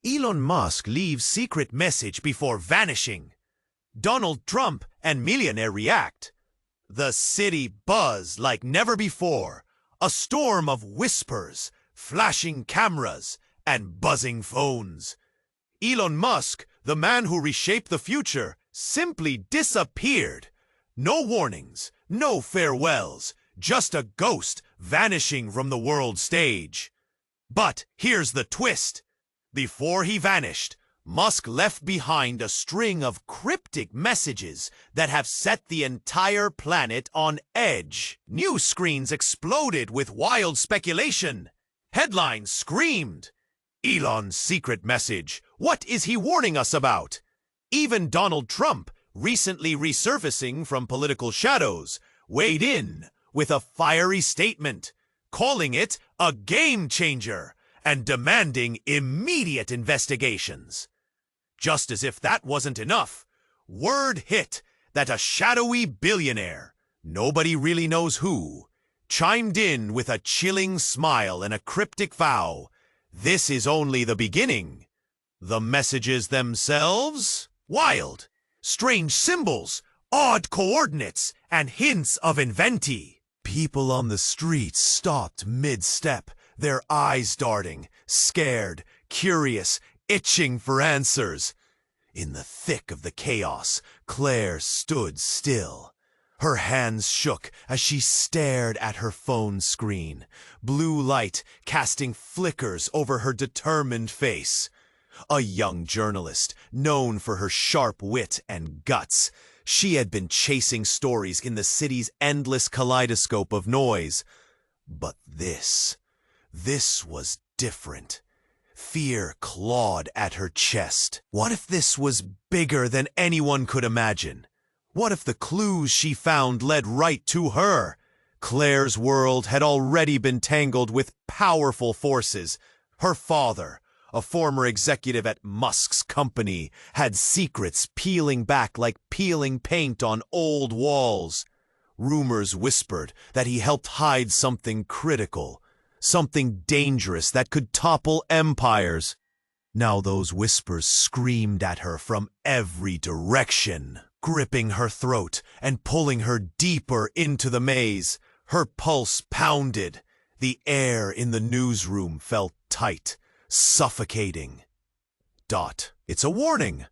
Elon Musk leaves secret message before vanishing. Donald Trump and Millionaire react. The city buzz like never before. A storm of whispers, flashing cameras, and buzzing phones. Elon Musk, the man who reshaped the future, simply disappeared. No warnings, no farewells, just a ghost vanishing from the world stage. But here's the twist. Before he vanished, Musk left behind a string of cryptic messages that have set the entire planet on edge. News screens exploded with wild speculation. Headlines screamed, "Elon's secret message. What is he warning us about?" Even Donald Trump, recently resurfacing from political shadows, weighed in with a fiery statement, calling it a game changer and demanding immediate investigations. Just as if that wasn't enough, word hit that a shadowy billionaire, nobody really knows who, chimed in with a chilling smile and a cryptic vow. This is only the beginning. The messages themselves? Wild, strange symbols, odd coordinates, and hints of inventy. People on the streets stopped mid-step, their eyes darting, scared, curious, itching for answers. In the thick of the chaos, Claire stood still. Her hands shook as she stared at her phone screen, blue light casting flickers over her determined face. A young journalist, known for her sharp wit and guts, she had been chasing stories in the city's endless kaleidoscope of noise. But this was different. Fear clawed at her chest. What if this was bigger than anyone could imagine? What if the clues she found led right to her? Claire's world had already been tangled with powerful forces. Her father, a former executive at Musk's company, had secrets peeling back like peeling paint on old walls. Rumors whispered that he helped hide something critical, something dangerous that could topple empires. Now those whispers screamed at her from every direction, gripping her throat and pulling her deeper into the maze. Her pulse pounded. The air in the newsroom felt tight, suffocating. It's a warning.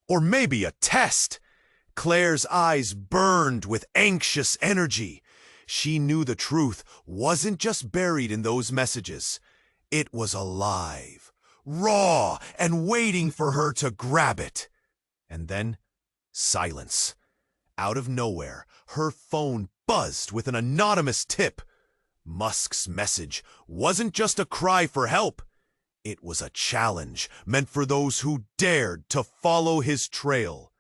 Or maybe a test. Claire's eyes burned with anxious energy. She knew the truth wasn't just buried in those messages. It was alive, raw, and waiting for her to grab it. And then, silence. Out of nowhere, her phone buzzed with an anonymous tip. Musk's message wasn't just a cry for help. It was a challenge meant for those who dared to follow his trail.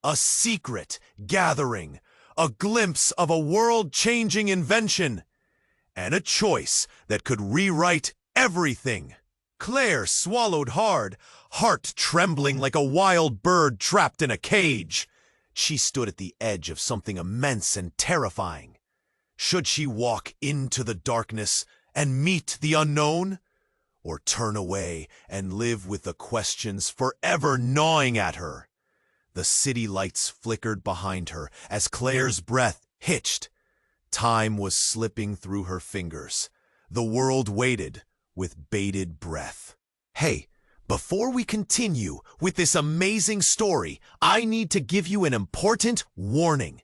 A secret gathering, a glimpse of a world-changing invention, and a choice that could rewrite everything. Claire swallowed hard, heart trembling like a wild bird trapped in a cage. She stood at the edge of something immense and terrifying. Should she walk into the darkness and meet the unknown? Or turn away and live with the questions forever gnawing at her? The city lights flickered behind her as Claire's breath hitched. Time was slipping through her fingers. The world waited with bated breath. Hey, before we continue with this amazing story, I need to give you an important warning.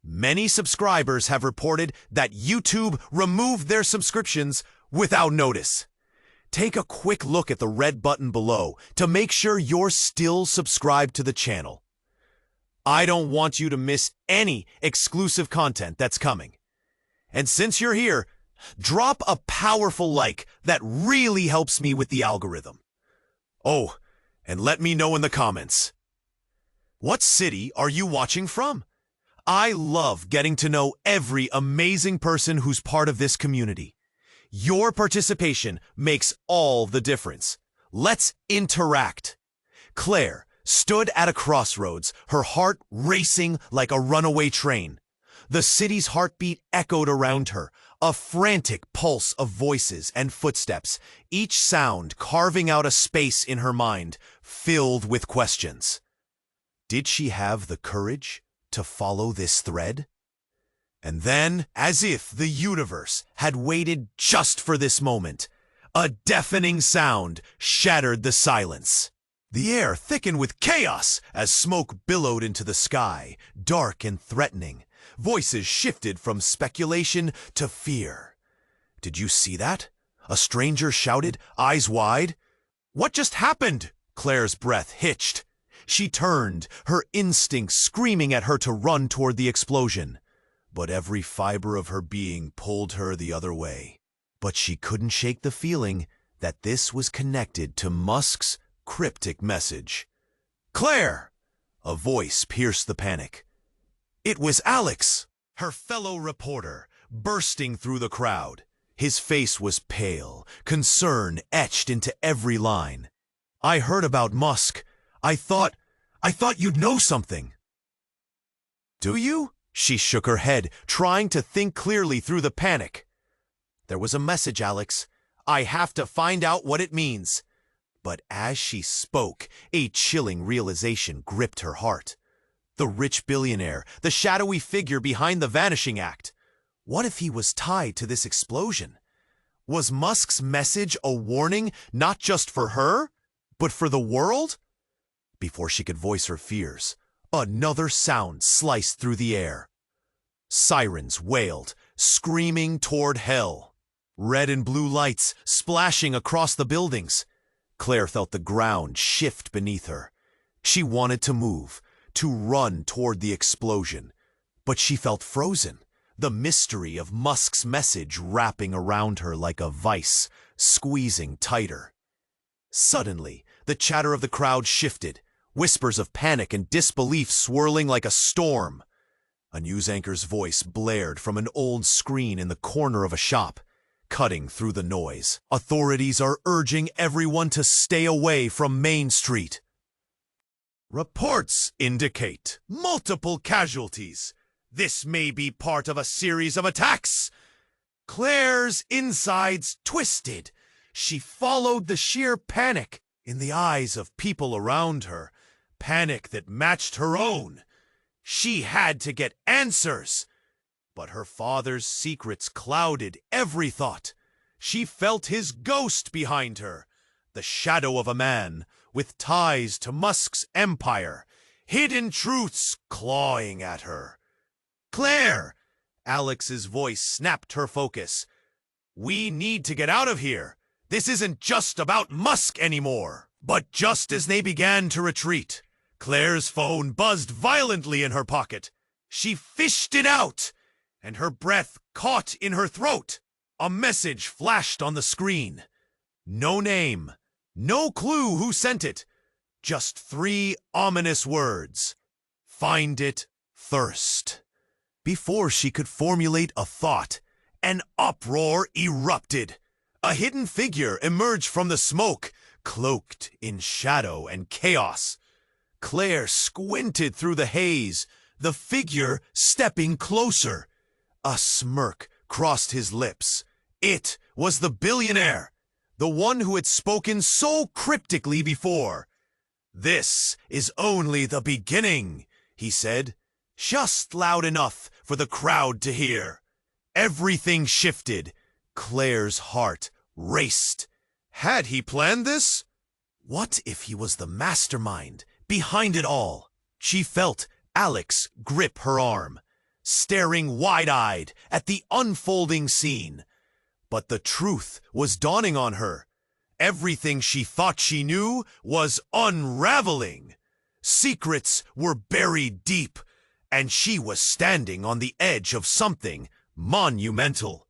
Many subscribers have reported that YouTube removed their subscriptions without notice. Take a quick look at the red button below to make sure you're still subscribed to the channel. I don't want you to miss any exclusive content that's coming. And since you're here, drop a powerful like that really helps me with the algorithm. Oh, and let me know in the comments. What city are you watching from? I love getting to know every amazing person who's part of this community. Your participation makes all the difference. Let's interact. Claire stood at a crossroads, her heart racing like a runaway train. The city's heartbeat echoed around her, A frantic pulse of voices and footsteps, each sound carving out a space in her mind filled with questions. Did she have the courage to follow this thread? And then, as if the universe had waited just for this moment, a deafening sound shattered the silence. The air thickened with chaos as smoke billowed into the sky, dark and threatening. Voices shifted from speculation to fear. "Did you see that?" a stranger shouted, eyes wide. "What just happened?" Claire's breath hitched. She turned, her instincts screaming at her to run toward the explosion. But every fiber of her being pulled her the other way. But she couldn't shake the feeling that this was connected to Musk's cryptic message. "Claire!" A voice pierced the panic. It was Alex, her fellow reporter, bursting through the crowd. His face was pale, concern etched into every line. "I heard about Musk. I thought you'd know something." "Do you?" She shook her head, trying to think clearly through the panic. "There was a message, Alex. I have to find out what it means." But as she spoke, a chilling realization gripped her heart. The rich billionaire, the shadowy figure behind the Vanishing act. What if he was tied to this explosion? Was Musk's message a warning not just for her, but for the world? Before she could voice her fears, another sound sliced through the air. Sirens wailed, screaming toward hell. Red and blue lights splashing across the buildings. Claire felt the ground shift beneath her. She wanted to move, to run toward the explosion. But she felt frozen, the mystery of Musk's message wrapping around her like a vice, squeezing tighter. Suddenly, the chatter of the crowd shifted, whispers of panic and disbelief swirling like a storm. A news anchor's voice blared from an old screen in the corner of a shop, cutting through the noise. "Authorities are urging everyone to stay away from Main Street. Reports indicate multiple casualties. This may be part of a series of attacks." Claire's insides twisted. She followed the sheer panic in the eyes of people around her, panic that matched her own. She had to get answers. But her father's secrets clouded every thought. She felt his ghost behind her, the shadow of a man with ties to Musk's empire, hidden truths clawing at her. "Claire!" Alex's voice snapped her focus. "We need to get out of here. This isn't just about Musk anymore." But just as they began to retreat, Claire's phone buzzed violently in her pocket. She fished it out, and her breath caught in her throat. A message flashed on the screen. No name, no clue who sent it. Just 3 ominous words. "Find it first." Before she could formulate a thought, an uproar erupted. A hidden figure emerged from the smoke, cloaked in shadow and chaos. Claire squinted through the haze, the figure stepping closer. A smirk crossed his lips. It was the billionaire, the one who had spoken so cryptically before. "This is only the beginning," he said, just loud enough for the crowd to hear. Everything shifted. Claire's heart raced. Had he planned this? What if he was the mastermind behind it all? She felt Alex grip her arm, staring wide-eyed at the unfolding scene. But the truth was dawning on her. Everything she thought she knew was unraveling. Secrets were buried deep, and she was standing on the edge of something monumental.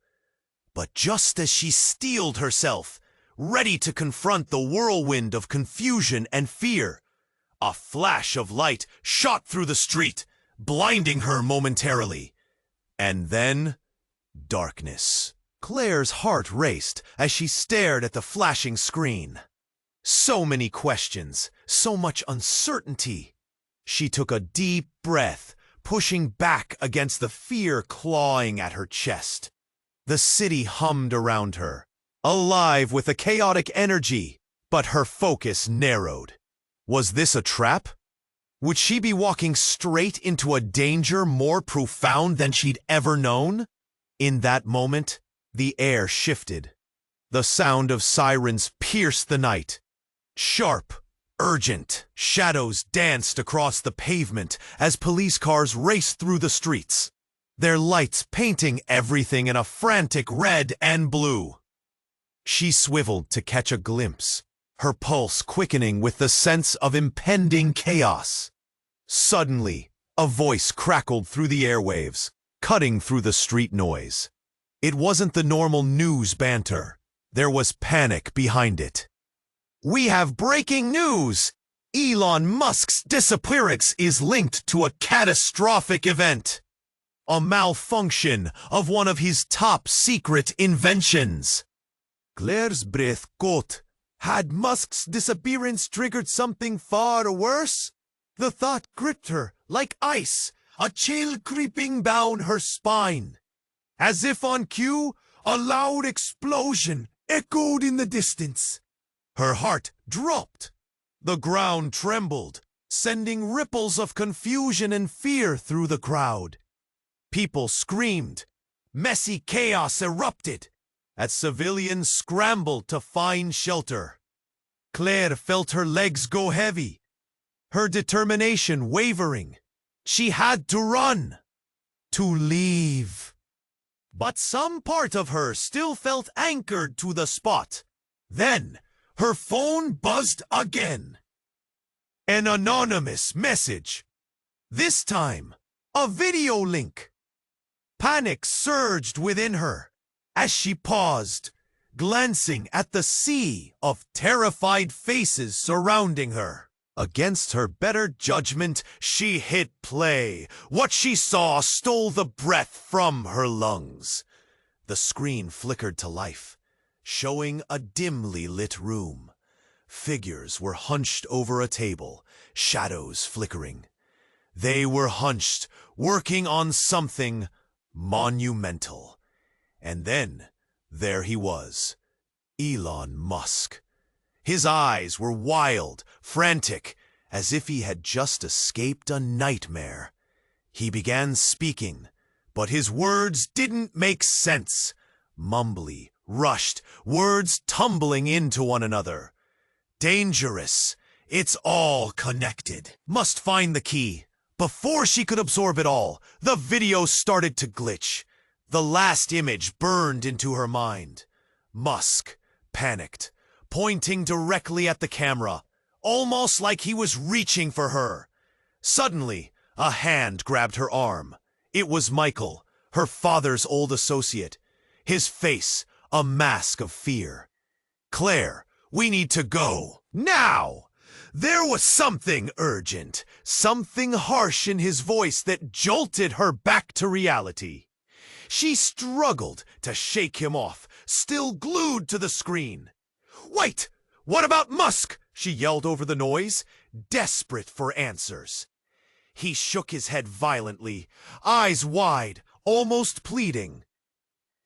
But just as she steeled herself, ready to confront the whirlwind of confusion and fear, a flash of light shot through the street, blinding her momentarily. And then, darkness. Claire's heart raced as she stared at the flashing screen. So many questions, so much uncertainty. She took a deep breath, pushing back against the fear clawing at her chest. The city hummed around her, alive with a chaotic energy, but her focus narrowed. Was this a trap? Would she be walking straight into a danger more profound than she'd ever known? In that moment, the air shifted. The sound of sirens pierced the night. Sharp, urgent shadows danced across the pavement as police cars raced through the streets, their lights painting everything in a frantic red and blue. She swiveled to catch a glimpse, her pulse quickening with the sense of impending chaos. Suddenly, a voice crackled through the airwaves, cutting through the street noise. It wasn't the normal news banter. There was panic behind it. "We have breaking news! Elon Musk's disappearance is linked to a catastrophic event. A malfunction of one of his top secret inventions." Claire's breath caught. Had Musk's disappearance triggered something far worse? The thought gripped her like ice, a chill creeping down her spine. As if on cue, a loud explosion echoed in the distance. Her heart dropped. The ground trembled, sending ripples of confusion and fear through the crowd. People screamed. Messy chaos erupted as civilians scrambled to find shelter. Claire felt her legs go heavy, her determination wavering. She had to run, to leave. But some part of her still felt anchored to the spot. Then, her phone buzzed again. An anonymous message. This time, a video link. Panic surged within her as she paused, glancing at the sea of terrified faces surrounding her. Against her better judgment, she hit play. What she saw stole the breath from her lungs. The screen flickered to life, showing a dimly lit room. Figures were hunched over a table, shadows flickering. They were hunched, working on something monumental. And then, there he was, Elon Musk. His eyes were wild, frantic, as if he had just escaped a nightmare. He began speaking, but his words didn't make sense. Mumbly, rushed, words tumbling into one another. Dangerous. It's all connected. Must find the key. Before she could absorb it all, the video started to glitch. The last image burned into her mind. Musk, panicked, pointing directly at the camera, almost like he was reaching for her. Suddenly, a hand grabbed her arm. It was Michael, her father's old associate. His face, a mask of fear. "Claire, we need to go. Now!" There was something urgent, something harsh in his voice that jolted her back to reality. She struggled to shake him off, still glued to the screen. "Wait! What about Musk?" she yelled over the noise, desperate for answers. He shook his head violently, eyes wide, almost pleading.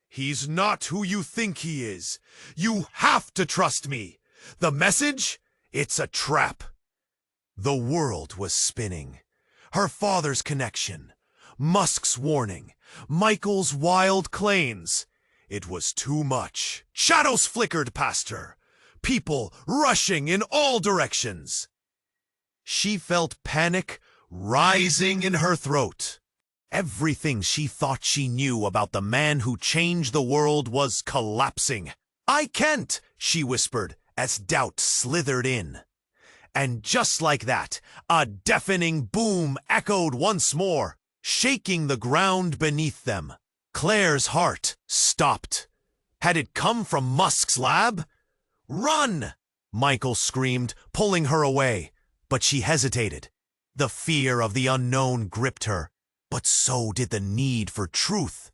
"He's not who you think he is. You have to trust me. The message? It's a trap." The world was spinning. Her father's connection, Musk's warning, Michael's wild claims. It was too much. Shadows flickered past her, people rushing in all directions. She felt panic rising in her throat. Everything she thought she knew about the man who changed the world was collapsing. "I can't," she whispered as doubt slithered in. And just like that, a deafening boom echoed once more, shaking the ground beneath them. Claire's heart stopped. Had it come from Musk's lab? "Run!" Michael screamed, pulling her away. But she hesitated. The fear of the unknown gripped her, but so did the need for truth.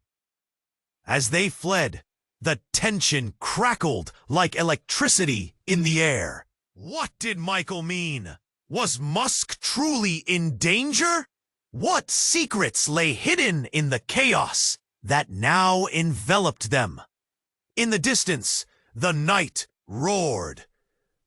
As they fled, the tension crackled like electricity in the air. What did Michael mean? Was Musk truly in danger? What secrets lay hidden in the chaos? that now enveloped them. In the distance, the night roared.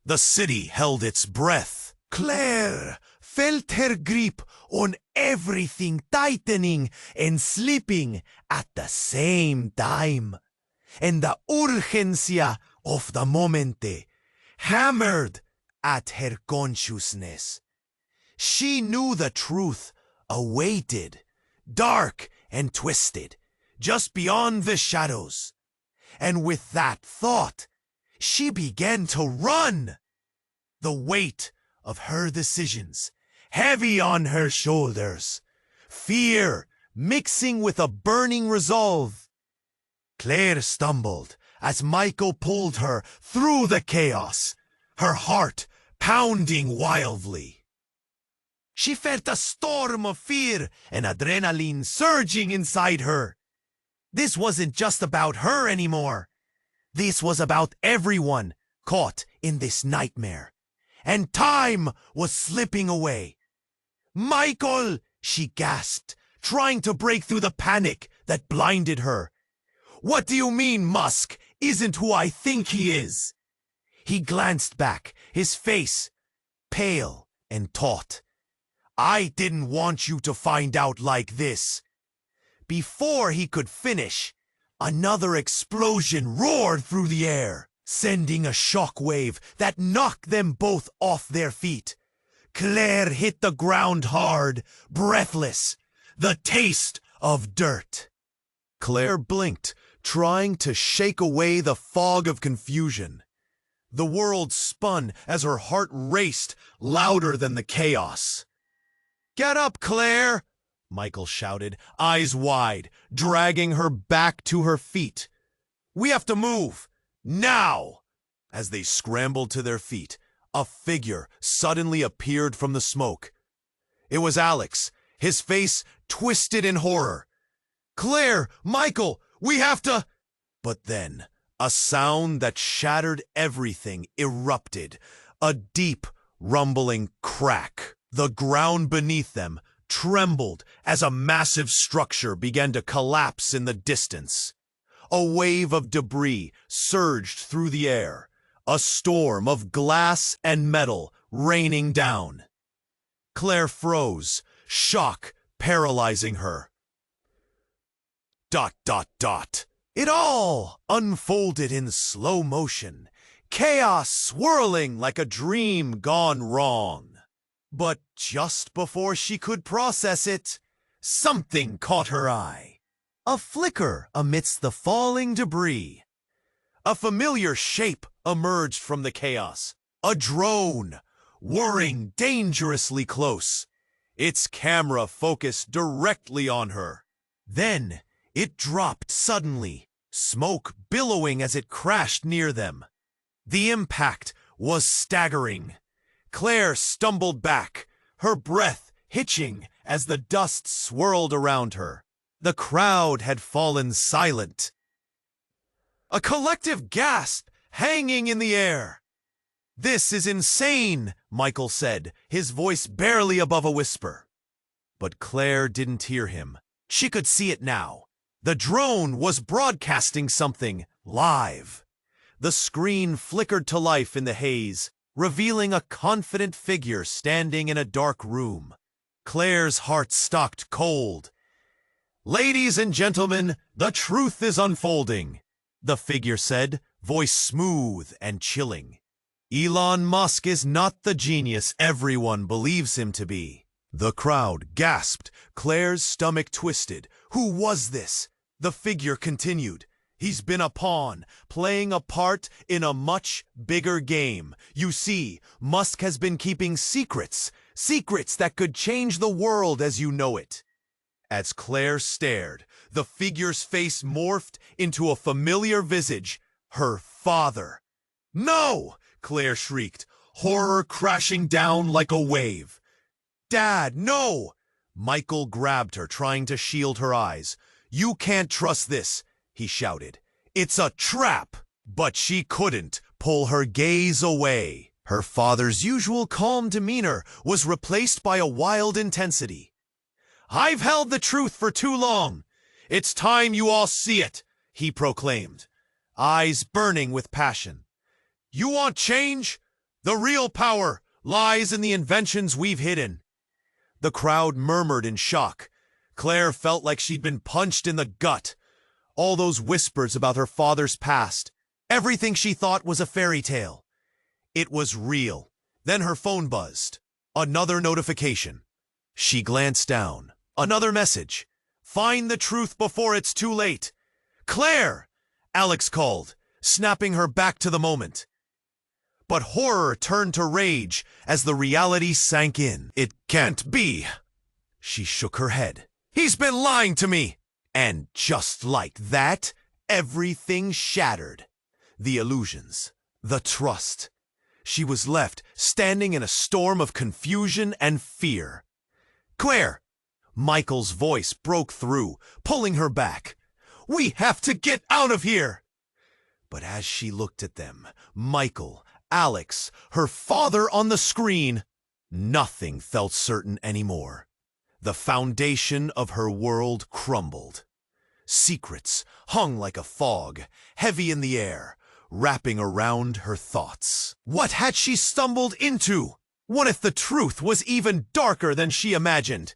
The city held its breath. Claire felt her grip on everything tightening and slipping at the same time. And the urgencia of the momente hammered at her consciousness. She knew the truth awaited, dark and twisted, just beyond the shadows. And with that thought, she began to run. The weight of her decisions heavy on her shoulders, fear mixing with a burning resolve. Claire stumbled as Michael pulled her through the chaos, her heart pounding wildly. She felt a storm of fear and adrenaline surging inside her. This wasn't just about her anymore. This was about everyone caught in this nightmare. And time was slipping away. Michael, she gasped, trying to break through the panic that blinded her. What do you mean Musk isn't who I think he is? He glanced back, his face pale and taut. I didn't want you to find out like this. Before he could finish, another explosion roared through the air, sending a shock wave that knocked them both off their feet. Claire hit the ground hard, breathless, the taste of dirt. Claire blinked, trying to shake away the fog of confusion. The world spun as her heart raced, louder than the chaos. Get up, Claire! Michael shouted, eyes wide, dragging her back to her feet. We have to move, now! As they scrambled to their feet, a figure suddenly appeared from the smoke. It was Alex, his face twisted in horror. Claire, Michael, we have to... But then, a sound that shattered everything erupted, a deep, rumbling crack. The ground beneath them trembled as a massive structure began to collapse in the distance. A wave of debris surged through the air, a storm of glass and metal raining down. Claire froze, shock paralyzing her. ... It all unfolded in slow motion, chaos swirling like a dream gone wrong. But just before she could process it, something caught her eye. A flicker amidst the falling debris. A familiar shape emerged from the chaos. A drone, whirring dangerously close. Its camera focused directly on her. Then it dropped suddenly, smoke billowing as it crashed near them. The impact was staggering. Claire stumbled back, her breath hitching as the dust swirled around her. The crowd had fallen silent. A collective gasp hanging in the air. This is insane, Michael said, his voice barely above a whisper. But Claire didn't hear him. She could see it now. The drone was broadcasting something live. The screen flickered to life in the haze, revealing a confident figure standing in a dark room. Claire's heart stopped cold. Ladies and gentlemen, the truth is unfolding, the figure said, voice smooth and chilling. Elon Musk is not the genius everyone believes him to be. The crowd gasped, Claire's stomach twisted. Who was this? The figure continued. He's been a pawn, playing a part in a much bigger game. You see, Musk has been keeping secrets that could change the world as you know it. As Claire stared, the figure's face morphed into a familiar visage, her father. No! Claire shrieked, horror crashing down like a wave. Dad, no! Michael grabbed her, trying to shield her eyes. You can't trust this, he shouted. It's a trap! But she couldn't pull her gaze away. Her father's usual calm demeanor was replaced by a wild intensity. I've held the truth for too long. It's time you all see it, he proclaimed, eyes burning with passion. You want change? The real power lies in the inventions we've hidden. The crowd murmured in shock. Claire felt like she'd been punched in the gut. All those whispers about her father's past, everything she thought was a fairy tale. It was real. Then her phone buzzed. Another notification. She glanced down. Another message. Find the truth before it's too late. Claire! Alex called, snapping her back to the moment. But horror turned to rage as the reality sank in. It can't be. She shook her head. He's been lying to me. And just like that, everything shattered. The illusions, the trust. She was left standing in a storm of confusion and fear. Claire! Michael's voice broke through, pulling her back. We have to get out of here! But as she looked at them, Michael, Alex, her father on the screen, nothing felt certain anymore. The foundation of her world crumbled. Secrets hung like a fog, heavy in the air, wrapping around her thoughts. What had she stumbled into? What if the truth was even darker than she imagined?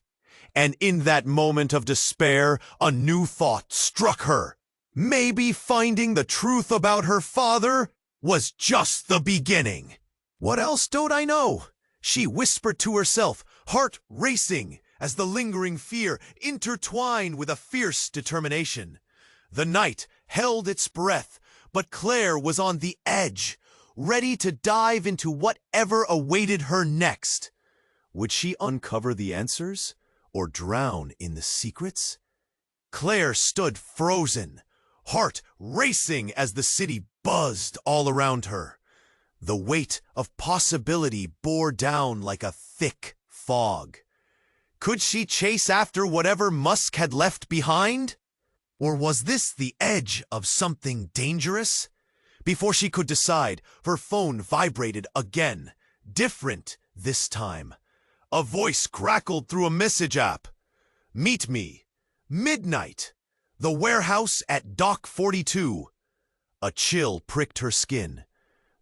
And in that moment of despair, a new thought struck her. Maybe finding the truth about her father was just the beginning. What else don't I know? She whispered to herself, heart racing, as the lingering fear intertwined with a fierce determination. The night held its breath, but Claire was on the edge, ready to dive into whatever awaited her next. Would she uncover the answers, or drown in the secrets? Claire stood frozen, heart racing as the city buzzed all around her. The weight of possibility bore down like a thick fog. Could she chase after whatever Musk had left behind? Or was this the edge of something dangerous? Before she could decide, her phone vibrated again, different this time. A voice crackled through a message app. Meet me. Midnight. The warehouse at Dock 42. A chill pricked her skin.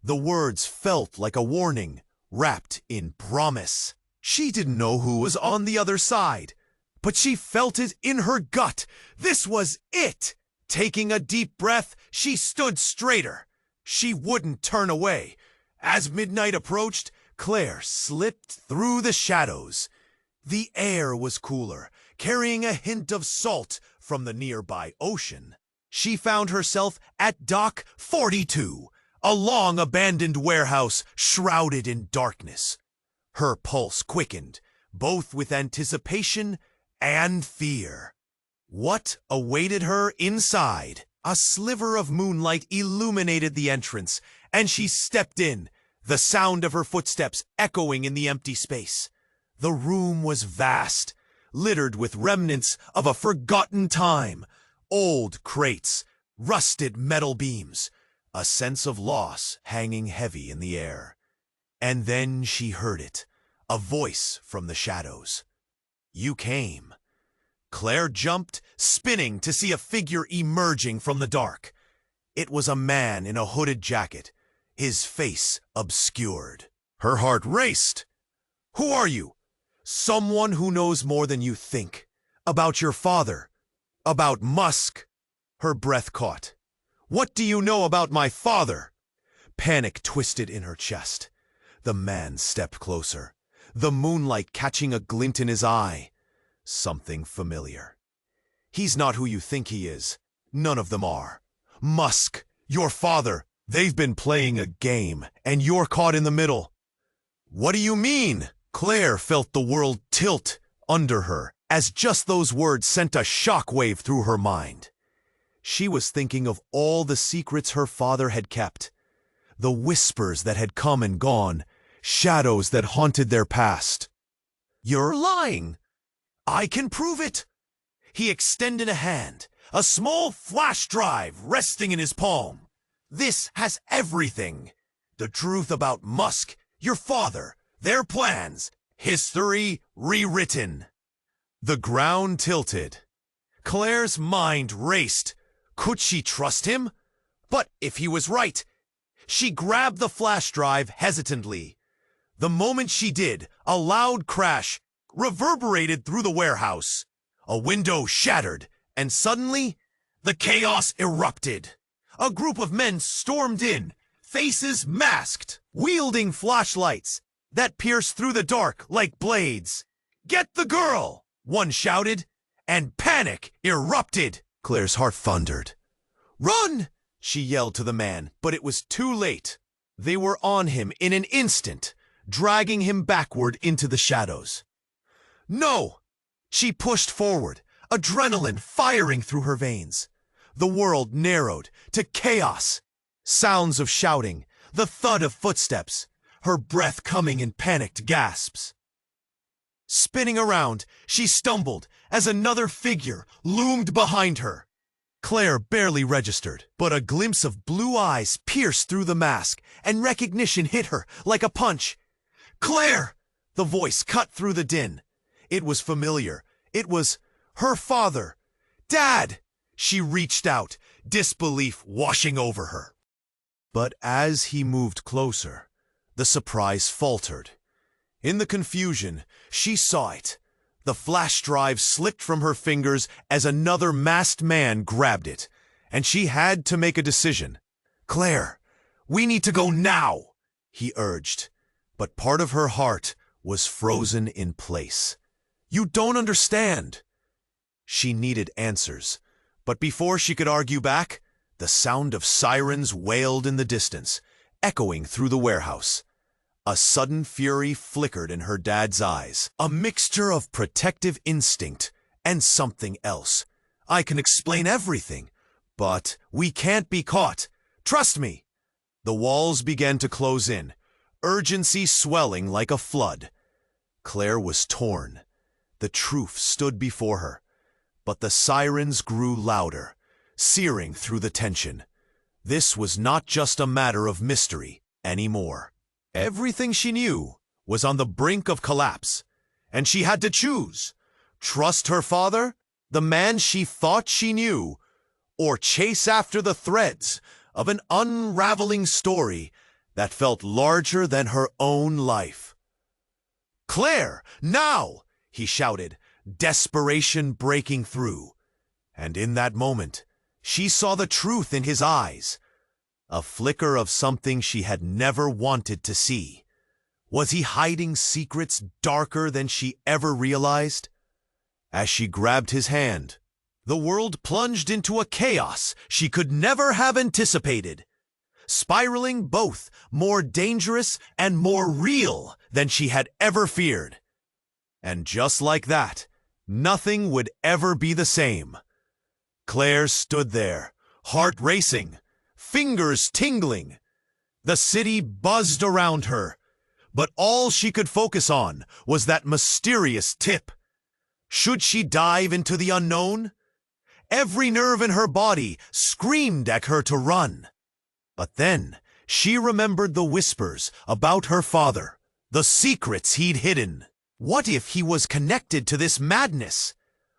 The words felt like a warning, wrapped in promise. She didn't know who was on the other side, but she felt it in her gut. This was it. Taking a deep breath, she stood straighter. She wouldn't turn away. As midnight approached, Claire slipped through the shadows. The air was cooler, carrying a hint of salt from the nearby ocean. She found herself at Dock 42, a long-abandoned warehouse shrouded in darkness. Her pulse quickened, both with anticipation and fear. What awaited her inside? A sliver of moonlight illuminated the entrance, and she stepped in, the sound of her footsteps echoing in the empty space. The room was vast, littered with remnants of a forgotten time, old crates, rusted metal beams, a sense of loss hanging heavy in the air. And then she heard it, a voice from the shadows. You came. Claire jumped, spinning to see a figure emerging from the dark. It was a man in a hooded jacket, his face obscured. Her heart raced. Who are you? Someone who knows more than you think. About your father. About Musk. Her breath caught. What do you know about my father? Panic twisted in her chest. The man stepped closer, the moonlight catching a glint in his eye. Something familiar. He's not who you think he is. None of them are. Musk, your father, they've been playing a game, and you're caught in the middle. What do you mean? Claire felt the world tilt under her as just those words sent a shockwave through her mind. She was thinking of all the secrets her father had kept, the whispers that had come and gone, shadows that haunted their past. You're lying. I can prove it. He extended a hand, a small flash drive resting in his palm. This has everything. The truth about Musk, your father, their plans, history rewritten. The ground tilted. Claire's mind raced. Could she trust him? But if he was right, she grabbed the flash drive hesitantly. The moment she did, a loud crash reverberated through the warehouse. A window shattered, and suddenly, the chaos erupted. A group of men stormed in, faces masked, wielding flashlights that pierced through the dark like blades. "Get the girl!" one shouted, and panic erupted. Claire's heart thundered. "Run!" she yelled to the man, but it was too late. They were on him in an instant, dragging him backward into the shadows. "No!" She pushed forward, adrenaline firing through her veins. The world narrowed to chaos. Sounds of shouting, the thud of footsteps, her breath coming in panicked gasps. Spinning around, she stumbled as another figure loomed behind her. Claire barely registered, but a glimpse of blue eyes pierced through the mask, and recognition hit her like a punch. "Claire!" The voice cut through the din. It was familiar. It was her father. "Dad!" She reached out, disbelief washing over her. But as he moved closer, the surprise faltered. In the confusion, she saw it. The flash drive slipped from her fingers as another masked man grabbed it, and she had to make a decision. "Claire, we need to go now," he urged, but part of her heart was frozen in place. "You don't understand." She needed answers, but before she could argue back, the sound of sirens wailed in the distance, echoing through the warehouse. A sudden fury flickered in her dad's eyes, a mixture of protective instinct and something else. "I can explain everything, but we can't be caught. Trust me." The walls began to close in, urgency swelling like a flood. Claire was torn. The truth stood before her, but the sirens grew louder, searing through the tension. This was not just a matter of mystery anymore. Everything she knew was on the brink of collapse, and she had to choose. Trust her father, the man she thought she knew, or chase after the threads of an unraveling story that felt larger than her own life. "Claire, now!" he shouted, desperation breaking through. And in that moment, she saw the truth in his eyes. A flicker of something she had never wanted to see. Was he hiding secrets darker than she ever realized? As she grabbed his hand, the world plunged into a chaos she could never have anticipated, spiraling both more dangerous and more real than she had ever feared. And just like that, nothing would ever be the same. Claire stood there, heart racing, fingers tingling. The city buzzed around her, but all she could focus on was that mysterious tip. Should she dive into the unknown? Every nerve in her body screamed at her to run. But then she remembered the whispers about her father, the secrets he'd hidden. What if he was connected to this madness?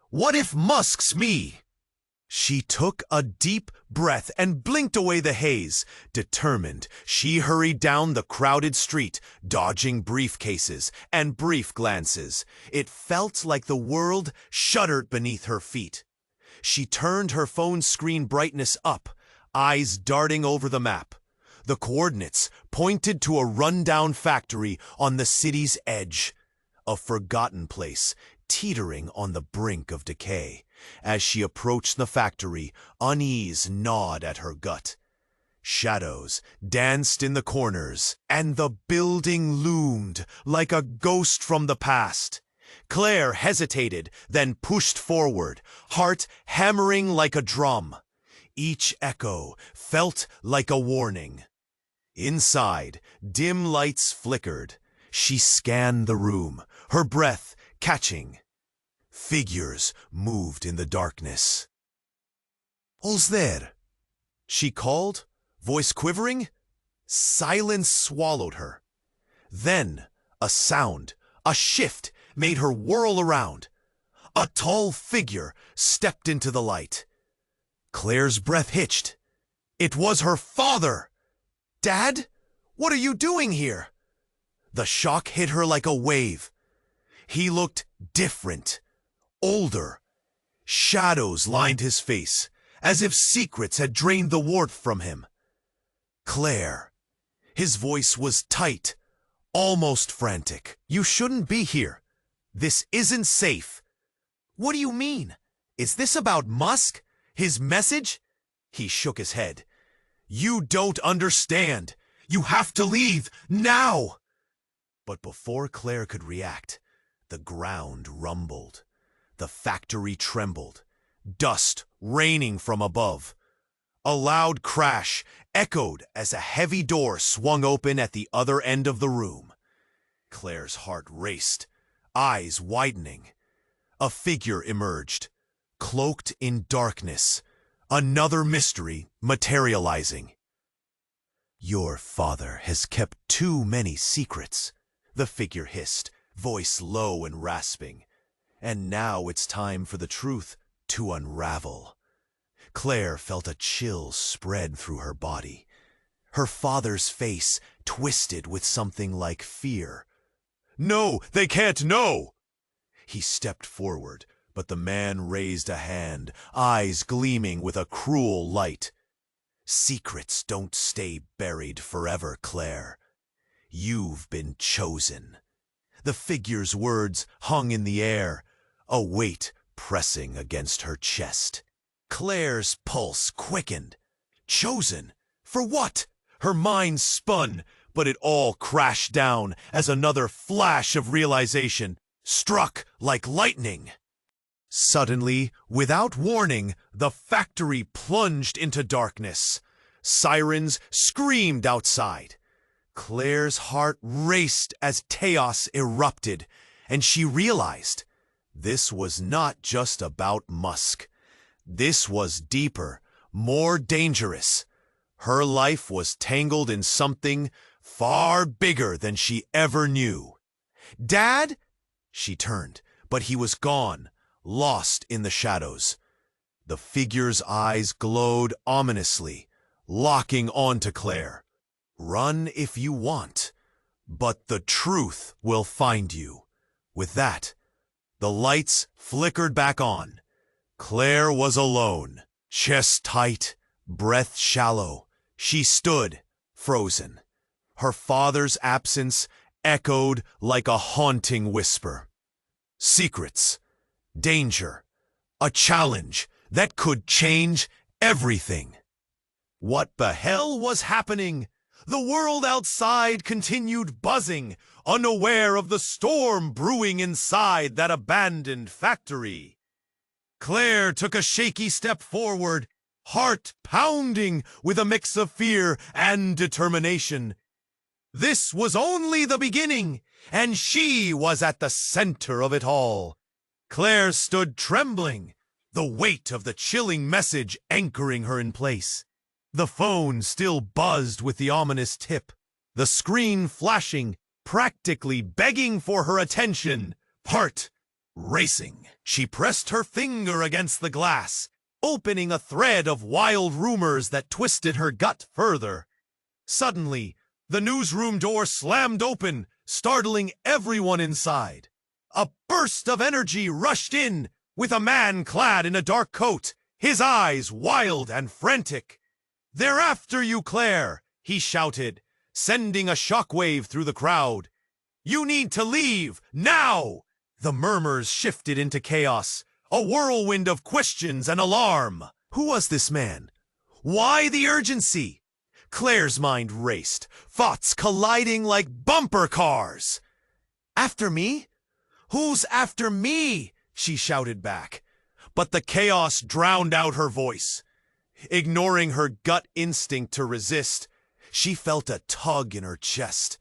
What if Musk's me? She took a deep breath and blinked away the haze. Determined, she hurried down the crowded street, dodging briefcases and brief glances. It felt like the world shuddered beneath her feet. She turned her phone screen brightness up, eyes darting over the map. The coordinates pointed to a rundown factory on the city's edge, a forgotten place teetering on the brink of decay. As she approached the factory, unease gnawed at her gut. Shadows danced in the corners, and the building loomed like a ghost from the past. Claire hesitated, then pushed forward, heart hammering like a drum. Each echo felt like a warning. Inside, dim lights flickered. She scanned the room, her breath catching. Figures moved in the darkness. "Who's there?" she called, voice quivering. Silence swallowed her. Then a sound, a shift, made her whirl around. A tall figure stepped into the light. Claire's breath hitched. It was her father! "Dad, what are you doing here?" The shock hit her like a wave. He looked different, older. Shadows lined his face, as if secrets had drained the warmth from him. "Claire." His voice was tight, almost frantic. "You shouldn't be here. This isn't safe." "What do you mean? Is this about Musk? His message?" He shook his head. "You don't understand. You have to leave, now!" But before Claire could react, the ground rumbled. The factory trembled, dust raining from above. A loud crash echoed as a heavy door swung open at the other end of the room. Claire's heart raced, eyes widening. A figure emerged, cloaked in darkness, another mystery materializing. "Your father has kept too many secrets," the figure hissed, voice low and rasping. "And now it's time for the truth to unravel." Claire felt a chill spread through her body. Her father's face twisted with something like fear. "No, they can't know!" He stepped forward, but the man raised a hand, eyes gleaming with a cruel light. "Secrets don't stay buried forever, Claire. You've been chosen." The figure's words hung in the air, a weight pressing against her chest. Claire's pulse quickened. Chosen? For what? Her mind spun, but it all crashed down as another flash of realization struck like lightning. Suddenly, without warning, the factory plunged into darkness. Sirens screamed outside. Claire's heart raced as chaos erupted, and she realized this was not just about Musk. This was deeper, more dangerous. Her life was tangled in something far bigger than she ever knew. "Dad?" She turned, but he was gone, lost in the shadows. The figure's eyes glowed ominously, locking onto Claire. "Run if you want, but the truth will find you." With that, the lights flickered back on. Claire was alone, chest tight, breath shallow. She stood, frozen. Her father's absence echoed like a haunting whisper. Secrets, danger, a challenge that could change everything. What the hell was happening? The world outside continued buzzing, unaware of the storm brewing inside that abandoned factory. Claire took a shaky step forward, heart pounding with a mix of fear and determination. This was only the beginning, and she was at the center of it all. Claire stood trembling, the weight of the chilling message anchoring her in place. The phone still buzzed with the ominous tip, the screen flashing, practically begging for her attention. Heart racing, she pressed her finger against the glass, opening a thread of wild rumors that twisted her gut further. Suddenly, the newsroom door slammed open, startling everyone inside. A burst of energy rushed in, with a man clad in a dark coat, his eyes wild and frantic. "They're after you, Claire!" he shouted, sending a shockwave through the crowd. "You need to leave, now!" The murmurs shifted into chaos, a whirlwind of questions and alarm. Who was this man? Why the urgency? Claire's mind raced, thoughts colliding like bumper cars. "After me? Who's after me?" she shouted back. But the chaos drowned out her voice. Ignoring her gut instinct to resist, she felt a tug in her chest,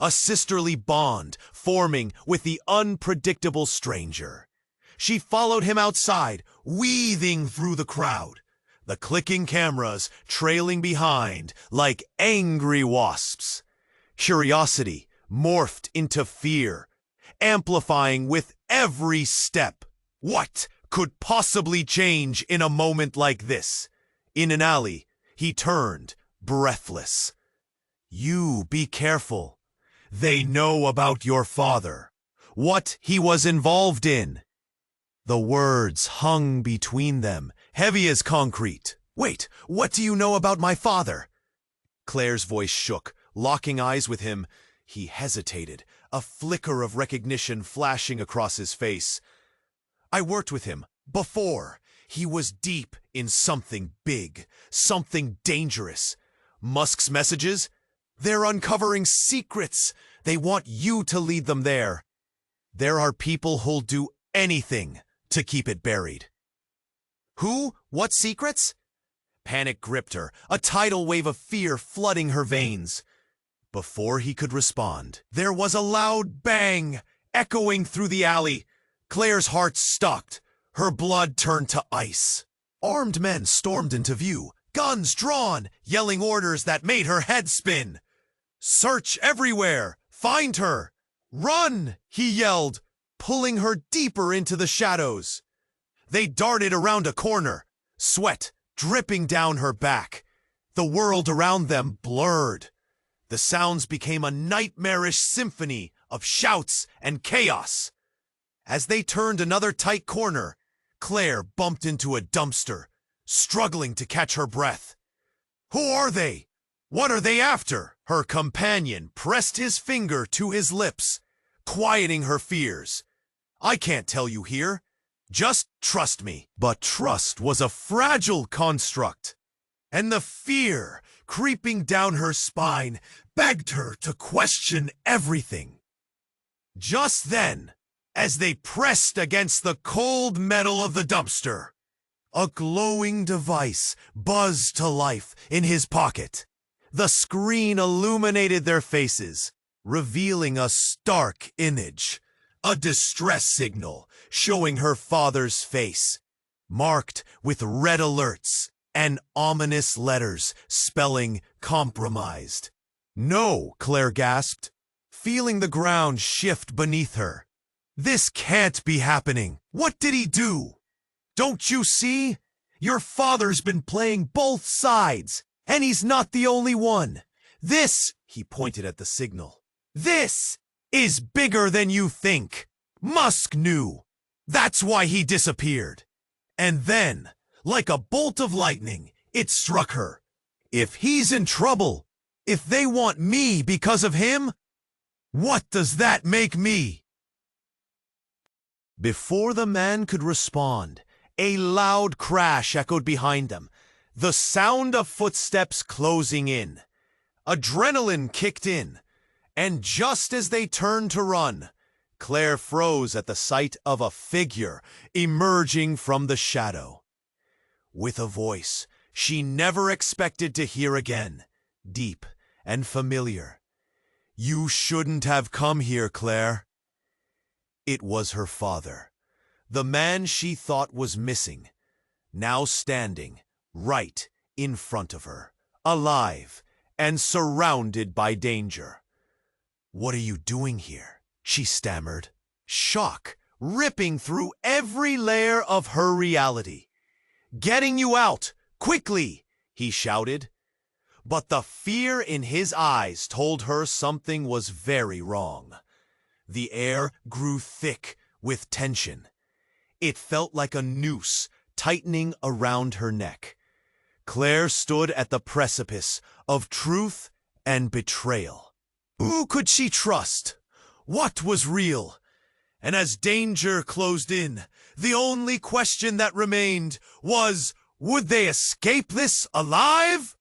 a sisterly bond forming with the unpredictable stranger. She followed him outside, weaving through the crowd, the clicking cameras trailing behind like angry wasps. Curiosity morphed into fear, amplifying with every step. What could possibly change in a moment like this? In an alley, he turned, breathless. You be careful. They know about your father, what he was involved in. The words hung between them, heavy as concrete. Wait, what do you know about my father? Claire's voice shook, locking eyes with him. He hesitated, a flicker of recognition flashing across his face. I worked with him before. He was deep in something big, something dangerous. Musk's messages? They're uncovering secrets. They want you to lead them there. There are people who'll do anything to keep it buried. Who? What secrets? Panic gripped her, a tidal wave of fear flooding her veins. Before he could respond, there was a loud bang echoing through the alley. Claire's heart stopped. Her blood turned to ice. Armed men stormed into view, guns drawn, yelling orders that made her head spin. Search everywhere! Find her! Run! He yelled, pulling her deeper into the shadows. They darted around a corner, sweat dripping down her back. The world around them blurred. The sounds became a nightmarish symphony of shouts and chaos. As they turned another tight corner, Claire bumped into a dumpster, struggling to catch her breath. Who are they? What are they after? Her companion pressed his finger to his lips, quieting her fears. I can't tell you here. Just trust me. But trust was a fragile construct, and the fear creeping down her spine begged her to question everything. Just then, as they pressed against the cold metal of the dumpster, a glowing device buzzed to life in his pocket. The screen illuminated their faces, revealing a stark image. A distress signal showing her father's face, marked with red alerts and ominous letters spelling compromised. No, Claire gasped, feeling the ground shift beneath her. This can't be happening. What did he do? Don't you see? Your father's been playing both sides, and he's not the only one. This, he pointed at the signal, this is bigger than you think. Musk knew. That's why he disappeared. And then, like a bolt of lightning, it struck her. If he's in trouble, if they want me because of him, what does that make me? Before the man could respond, a loud crash echoed behind them, the sound of footsteps closing in. Adrenaline kicked in, and just as they turned to run, Claire froze at the sight of a figure emerging from the shadow. With a voice she never expected to hear again, deep and familiar. You shouldn't have come here, Claire. It was her father, the man she thought was missing, now standing right in front of her, alive and surrounded by danger. What are you doing here? She stammered, shock ripping through every layer of her reality. Getting you out, quickly, he shouted. But the fear in his eyes told her something was very wrong. The air grew thick with tension. It felt like a noose tightening around her neck. Claire stood at the precipice of truth and betrayal. Who could she trust? What was real? And as danger closed in, the only question that remained was, would they escape this alive?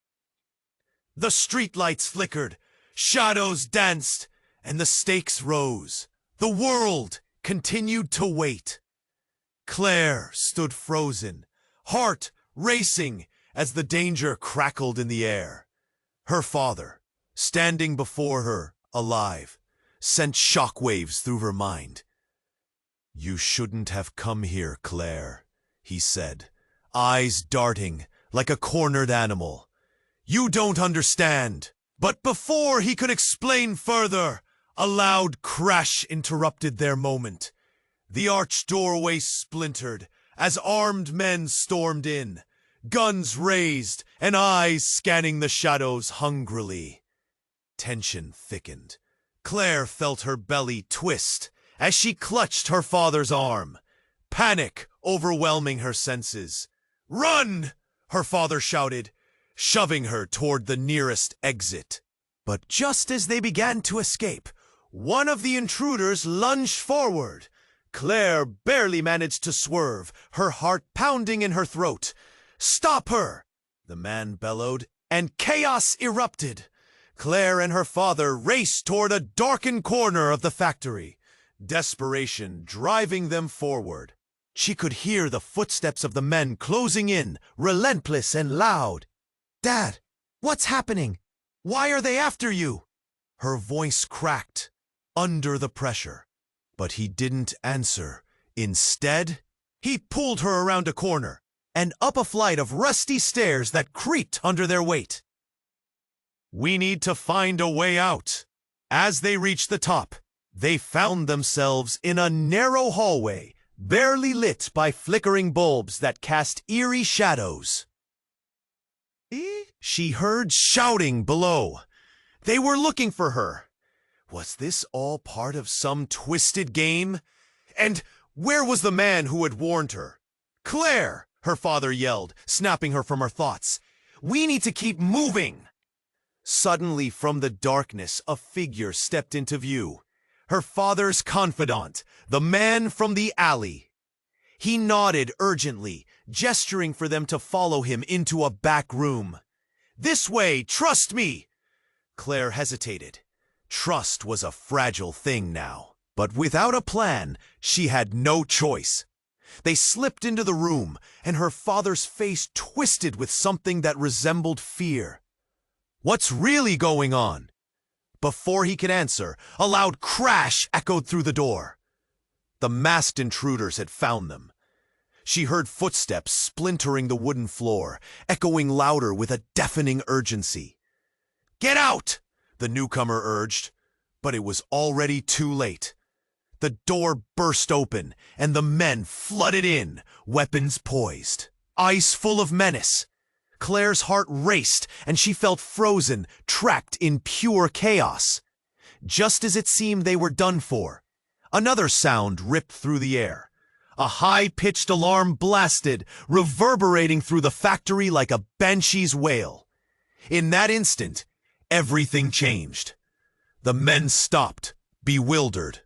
The streetlights flickered, shadows danced, and the stakes rose. The world continued to wait. Claire stood frozen, heart racing as the danger crackled in the air. Her father, standing before her, alive, sent shockwaves through her mind. You shouldn't have come here, Claire, he said, eyes darting like a cornered animal. You don't understand. But before he could explain further, a loud crash interrupted their moment. The arched doorway splintered as armed men stormed in, guns raised and eyes scanning the shadows hungrily. Tension thickened. Claire felt her belly twist as she clutched her father's arm, panic overwhelming her senses. "Run!" her father shouted, shoving her toward the nearest exit. But just as they began to escape, one of the intruders lunged forward. Claire barely managed to swerve, her heart pounding in her throat. "Stop her!" the man bellowed, and chaos erupted. Claire and her father raced toward a darkened corner of the factory, desperation driving them forward. She could hear the footsteps of the men closing in, relentless and loud. "Dad, what's happening? Why are they after you?" Her voice cracked under the pressure, but he didn't answer. Instead, he pulled her around a corner and up a flight of rusty stairs that creaked under their weight. "We need to find a way out." As they reached the top, they found themselves in a narrow hallway, barely lit by flickering bulbs that cast eerie shadows. She heard shouting below. They were looking for her. Was this all part of some twisted game? And where was the man who had warned her? "Claire!" her father yelled, snapping her from her thoughts. "We need to keep moving!" Suddenly, from the darkness, a figure stepped into view. Her father's confidant, the man from the alley. He nodded urgently, gesturing for them to follow him into a back room. "This way, trust me!" Claire hesitated. Trust was a fragile thing now, but without a plan, she had no choice. They slipped into the room, and her father's face twisted with something that resembled fear. "What's really going on?" Before he could answer, a loud crash echoed through the door. The masked intruders had found them. She heard footsteps splintering the wooden floor, echoing louder with a deafening urgency. "Get out!" the newcomer urged, but it was already too late. The door burst open, and the men flooded in, weapons poised, eyes full of menace. Claire's heart raced, and she felt frozen, trapped in pure chaos. Just as it seemed they were done for, another sound ripped through the air. A high-pitched alarm blasted, reverberating through the factory like a banshee's wail. In that instant, everything changed. The men stopped, bewildered.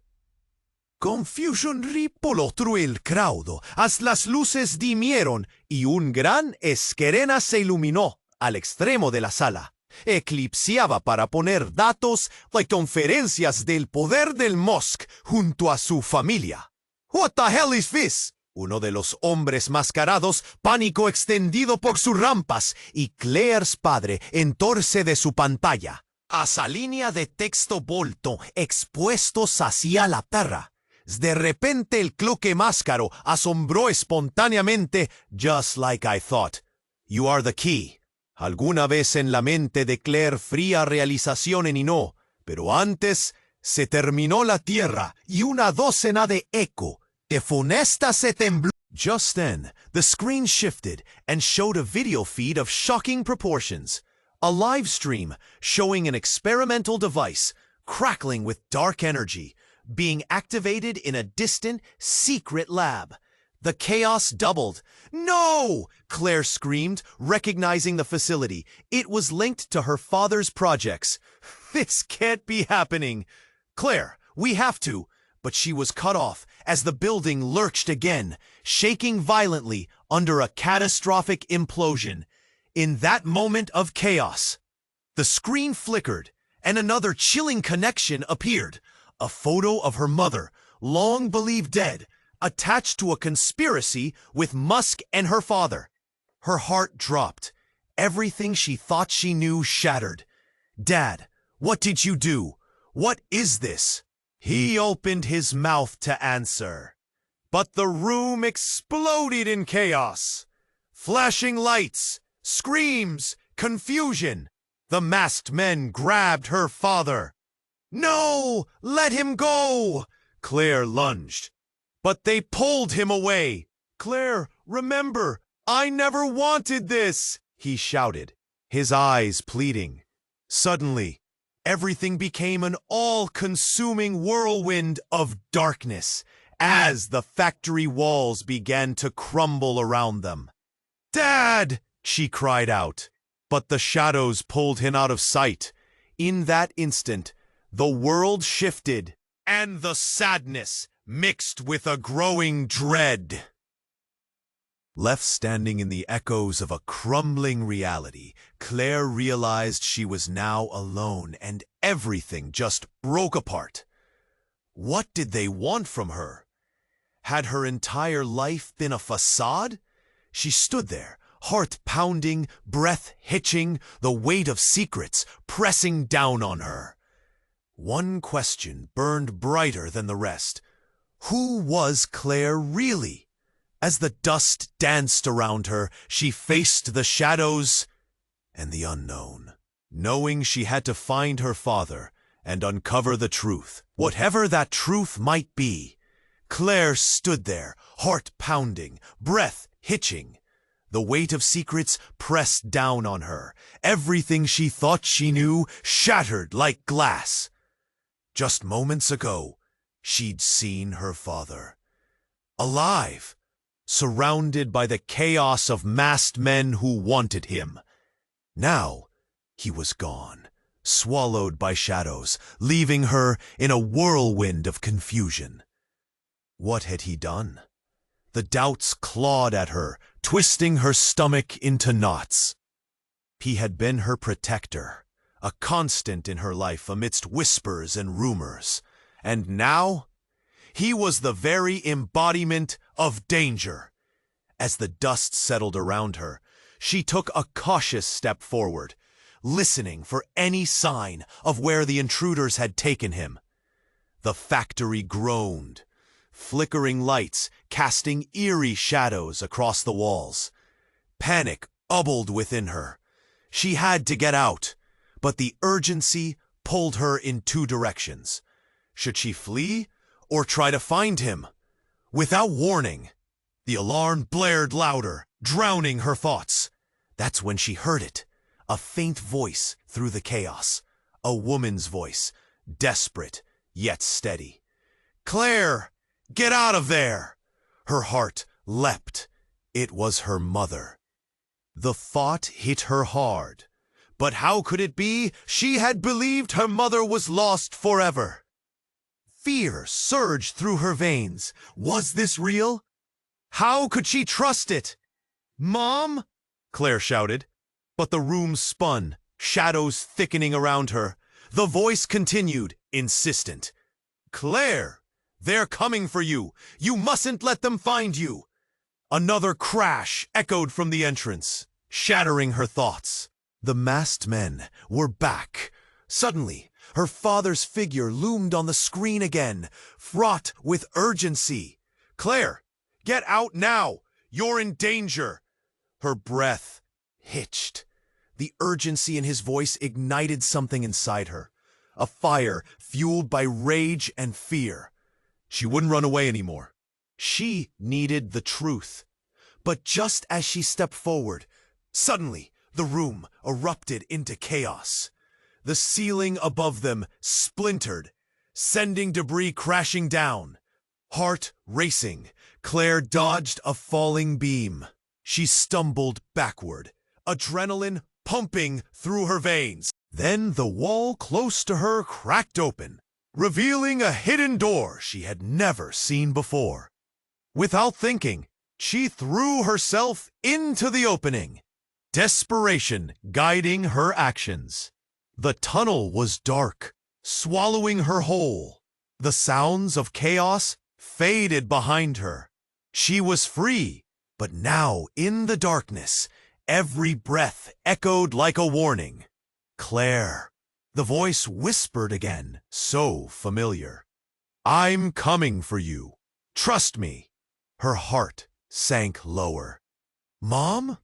Confusion ripolotru el crowdo, as las luces dimieron, y un gran esquerena se iluminó al extremo de la sala. Eclipseaba para poner datos like conferencias del poder del Musk junto a su familia. "What the hell is this?" Uno de los hombres mascarados, pánico extendido por sus rampas, y Claire's padre entorce de su pantalla. Asa línea de texto volto expuestos hacia la tierra. De repente el cloque máscaro asombró espontáneamente, "Just like I thought. You are the key." Alguna vez en la mente de Claire fría realización eninó, pero antes se terminó la tierra y una docena de eco de funesta se tembló. Just then, the screen shifted and showed a video feed of shocking proportions. A live stream showing an experimental device crackling with dark energy, being activated in a distant, secret lab. The chaos doubled. "No!" Claire screamed, recognizing the facility. It was linked to her father's projects. "This can't be happening." "Claire, we have to." But she was cut off as the building lurched again, shaking violently under a catastrophic implosion. In that moment of chaos, the screen flickered, and another chilling connection appeared. A photo of her mother, long believed dead, attached to a conspiracy with Musk and her father. Her heart dropped. Everything she thought she knew shattered. "Dad, what did you do? What is this?" He opened his mouth to answer, but the room exploded in chaos. Flashing lights, screams, confusion. The masked men grabbed her father. "No! Let him go!" Claire lunged, but they pulled him away. "Claire, remember, I never wanted this," he shouted, his eyes pleading. Suddenly, everything became an all-consuming whirlwind of darkness as the factory walls began to crumble around them. "Dad!" she cried out, but the shadows pulled him out of sight. In that instant, the world shifted, and the sadness mixed with a growing dread. Left standing in the echoes of a crumbling reality, Claire realized she was now alone and everything just broke apart. What did they want from her? Had her entire life been a facade? She stood there, heart pounding, breath hitching, the weight of secrets pressing down on her. One question burned brighter than the rest. Who was Claire really? As the dust danced around her, she faced the shadows and the unknown, knowing she had to find her father and uncover the truth. Whatever that truth might be, Claire stood there, heart pounding, breath hitching. The weight of secrets pressed down on her. Everything she thought she knew shattered like glass. Just moments ago, she'd seen her father, alive, surrounded by the chaos of masked men who wanted him. Now, he was gone, swallowed by shadows, leaving her in a whirlwind of confusion. What had he done? The doubts clawed at her, twisting her stomach into knots. He had been her protector, a constant in her life amidst whispers and rumors. And now, he was the very embodiment of danger. As the dust settled around her, she took a cautious step forward, listening for any sign of where the intruders had taken him. The factory groaned, flickering lights casting eerie shadows across the walls. Panic bubbled within her. She had to get out, but the urgency pulled her in two directions. Should she flee or try to find him? Without warning, the alarm blared louder, drowning her thoughts. That's when she heard it, a faint voice through the chaos, a woman's voice, desperate yet steady. "Claire, get out of there!" Her heart leapt. It was her mother. The thought hit her hard. But how could it be? She had believed her mother was lost forever. Fear surged through her veins. Was this real? How could she trust it? "Mom!" Claire shouted. But the room spun, shadows thickening around her. The voice continued, insistent. "Claire, they're coming for you. You mustn't let them find you." Another crash echoed from the entrance, shattering her thoughts. The masked men were back. Suddenly, her father's figure loomed on the screen again, fraught with urgency. "Claire, get out now! You're in danger!" Her breath hitched. The urgency in his voice ignited something inside her, a fire fueled by rage and fear. She wouldn't run away anymore. She needed the truth. But just as she stepped forward, suddenly the room erupted into chaos. The ceiling above them splintered, sending debris crashing down. Heart racing, Claire dodged a falling beam. She stumbled backward, adrenaline pumping through her veins. Then the wall close to her cracked open, revealing a hidden door she had never seen before. Without thinking, she threw herself into the opening, desperation guiding her actions. The tunnel was dark, swallowing her whole. The sounds of chaos faded behind her. She was free, but now in the darkness, every breath echoed like a warning. "Claire," the voice whispered again, so familiar. "I'm coming for you. Trust me." Her heart sank lower. "Mom?"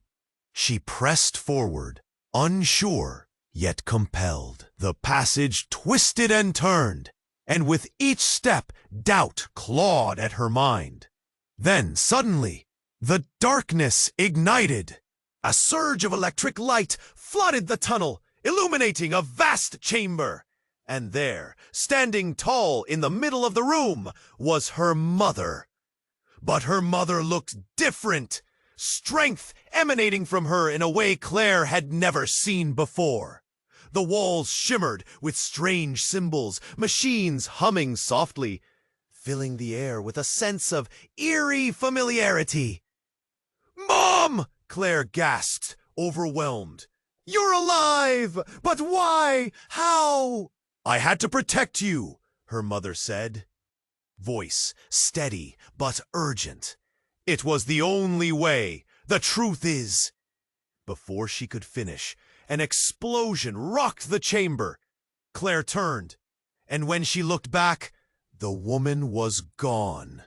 She pressed forward, unsure yet compelled. The passage twisted and turned, and with each step, doubt clawed at her mind. Then, suddenly, the darkness ignited. A surge of electric light flooded the tunnel, illuminating a vast chamber. And there, standing tall in the middle of the room, was her mother. But her mother looked different, strength emanating from her in a way Claire had never seen before. The walls shimmered with strange symbols, machines humming softly, filling the air with a sense of eerie familiarity. "Mom!" Claire gasped, overwhelmed. "You're alive! But why? How?" "I had to protect you," her mother said. Voice steady but urgent. "It was the only way. The truth is—" Before she could finish, an explosion rocked the chamber. Claire turned, and when she looked back, the woman was gone.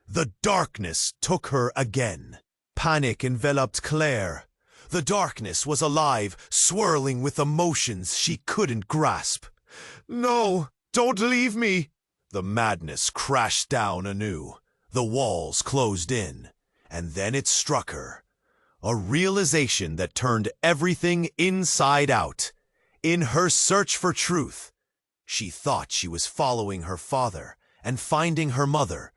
The darkness took her again. Panic enveloped Claire. The darkness was alive, swirling with emotions she couldn't grasp. "No, don't leave me!" The madness crashed down anew. The walls closed in, and then it struck her. A realization that turned everything inside out. In her search for truth, she thought she was following her father and finding her mother.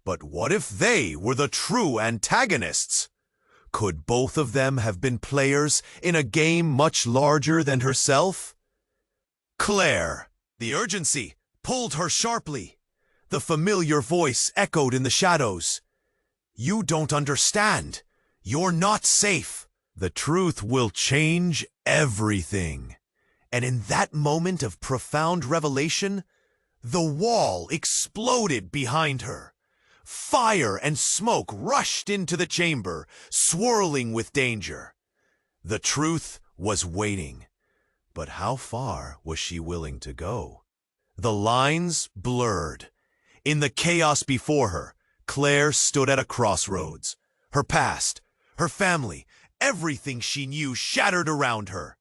But what if they were the true antagonists? Could both of them have been players in a game much larger than herself? Claire! The urgency pulled her sharply. The familiar voice echoed in the shadows. "You don't understand. You're not safe. The truth will change everything." And in that moment of profound revelation, the wall exploded behind her. Fire and smoke rushed into the chamber, swirling with danger. The truth was waiting. But how far was she willing to go? The lines blurred. In the chaos before her, Claire stood at a crossroads. Her past, her family, everything she knew shattered around her.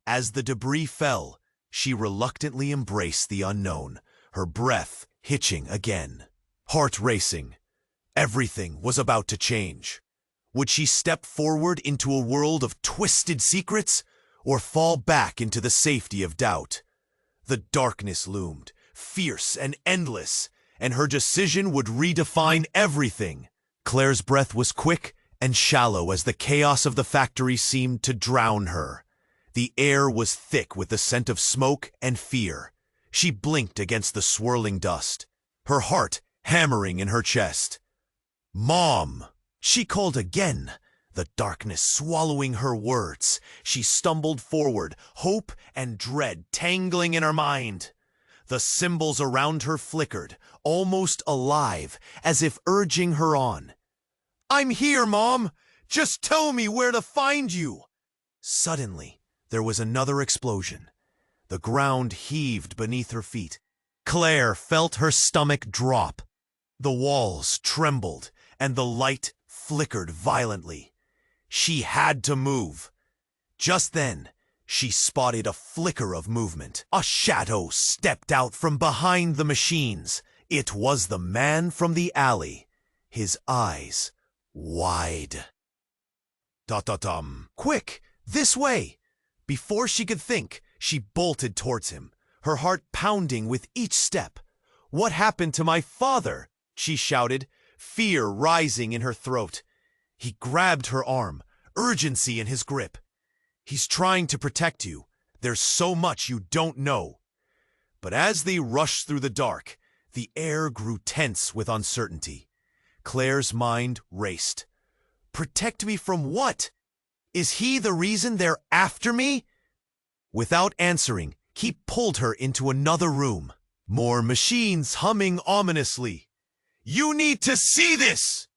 As the debris fell, she reluctantly embraced the unknown, her breath hitching again. Heart racing. Everything was about to change. Would she step forward into a world of twisted secrets, or fall back into the safety of doubt? The darkness loomed, fierce and endless, and her decision would redefine everything. Claire's breath was quick and shallow as the chaos of the factory seemed to drown her. The air was thick with the scent of smoke and fear. She blinked against the swirling dust, her heart hammering in her chest. "Mom!" She called again, the darkness swallowing her words. She stumbled forward, hope and dread tangling in her mind. The symbols around her flickered, almost alive, as if urging her on. "I'm here, Mom! Just tell me where to find you!" Suddenly, there was another explosion. The ground heaved beneath her feet. Claire felt her stomach drop. The walls trembled, and the light flickered violently. She had to move. Just then, she spotted a flicker of movement. A shadow stepped out from behind the machines. It was the man from the alley, his eyes wide. "Da-da-dum! Quick, this way!" Before she could think, she bolted towards him, her heart pounding with each step. "What happened to my father?" she shouted, fear rising in her throat. He grabbed her arm, urgency in his grip. "He's trying to protect you. There's so much you don't know." But as they rushed through the dark, the air grew tense with uncertainty. Claire's mind raced. Protect me from what? Is he the reason they're after me? Without answering, he pulled her into another room. More machines humming ominously. "You need to see this!"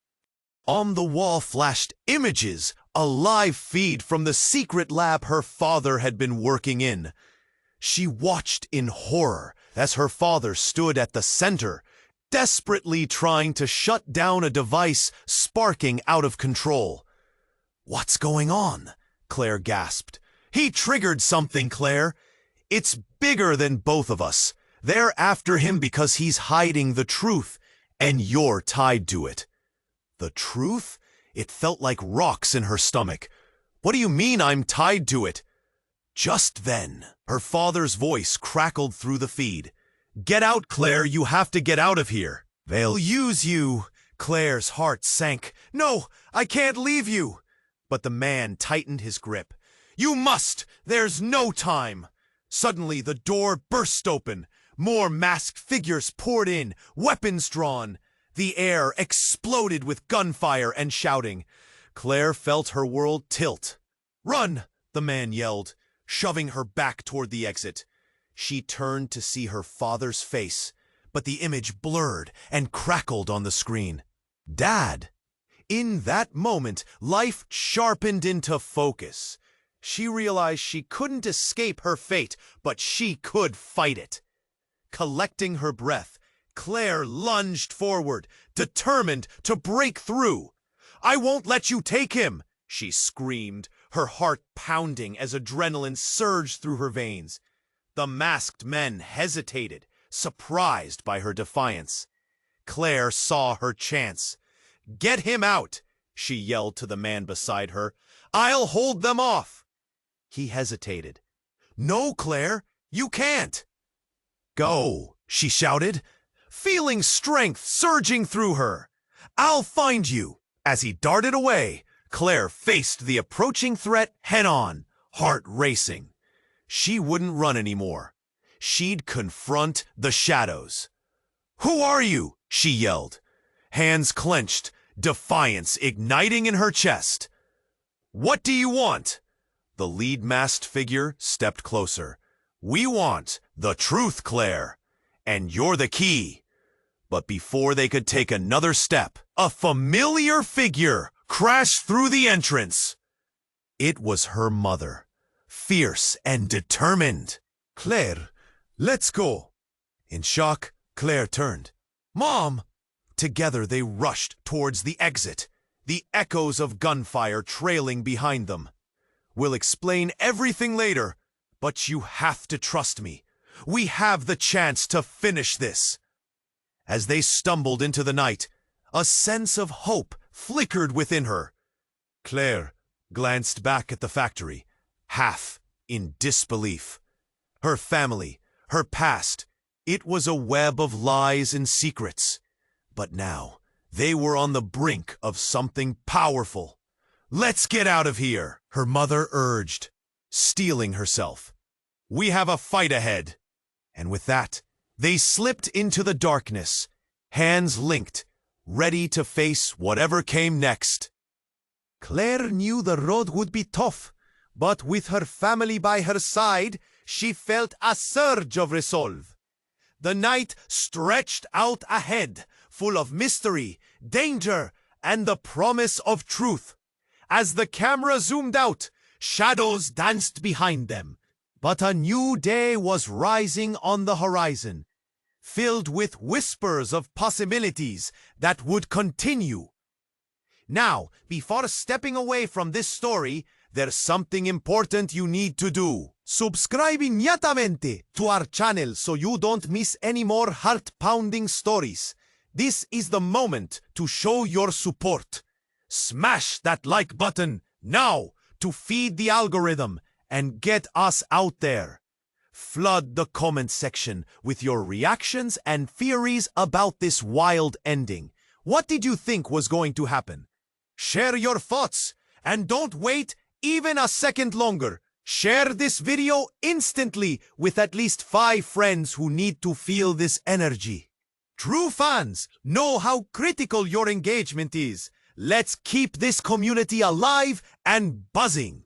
On the wall flashed images, a live feed from the secret lab her father had been working in. She watched in horror as her father stood at the center, desperately trying to shut down a device sparking out of control. "What's going on?" Claire gasped. "He triggered something, Claire. It's bigger than both of us. They're after him because he's hiding the truth, and you're tied to it. The truth? It felt like rocks in her stomach. What do you mean I'm tied to it? Just then, her father's voice crackled through the feed. Get out, Claire, you have to get out of here. They'll use you. Claire's heart sank. No, I can't leave you. But the man tightened his grip. You must! There's no time! Suddenly, the door burst open. More masked figures poured in, weapons drawn. The air exploded with gunfire and shouting. Claire felt her world tilt. Run! The man yelled, shoving her back toward the exit. She turned to see her father's face, but the image blurred and crackled on the screen. Dad! In that moment, life sharpened into focus. She realized she couldn't escape her fate, but she could fight it. Collecting her breath, Claire lunged forward, determined to break through. I won't let you take him, she screamed, her heart pounding as adrenaline surged through her veins. The masked men hesitated, surprised by her defiance. Claire saw her chance. Get him out, she yelled to the man beside her. I'll hold them off. He hesitated. No, Claire, you can't. Go, she shouted, feeling strength surging through her. I'll find you. As he darted away, Claire faced the approaching threat head-on, heart racing. She wouldn't run anymore. She'd confront the shadows. Who are you? She yelled, hands clenched, defiance igniting in her chest. What do you want? The lead masked figure stepped closer. We want the truth, Claire, and you're the key. But before they could take another step, a familiar figure crashed through the entrance. It was her mother, fierce and determined. Claire, let's go. In shock, Claire turned. Mom! Together they rushed towards the exit, the echoes of gunfire trailing behind them. We'll explain everything later, but you have to trust me. We have the chance to finish this. As they stumbled into the night, a sense of hope flickered within her. Claire glanced back at the factory, half in disbelief. Her family, her past, it was a web of lies and secrets. But now, they were on the brink of something powerful. Let's get out of here, her mother urged, steeling herself. We have a fight ahead. And with that, they slipped into the darkness, hands linked, ready to face whatever came next. Claire knew the road would be tough, but with her family by her side, she felt a surge of resolve. The night stretched out ahead, full of mystery, danger, and the promise of truth. As the camera zoomed out, shadows danced behind them. But a new day was rising on the horizon, filled with whispers of possibilities that would continue. Now, before stepping away from this story, there's something important you need to do. Subscribe immediatamente to our channel so you don't miss any more heart-pounding stories. This is the moment to show your support. Smash that like button now to feed the algorithm and get us out there. Flood the comment section with your reactions and theories about this wild ending. What did you think was going to happen? Share your thoughts and don't wait even a second longer. Share this video instantly with at least 5 friends who need to feel this energy. True fans know how critical your engagement is. Let's keep this community alive and buzzing.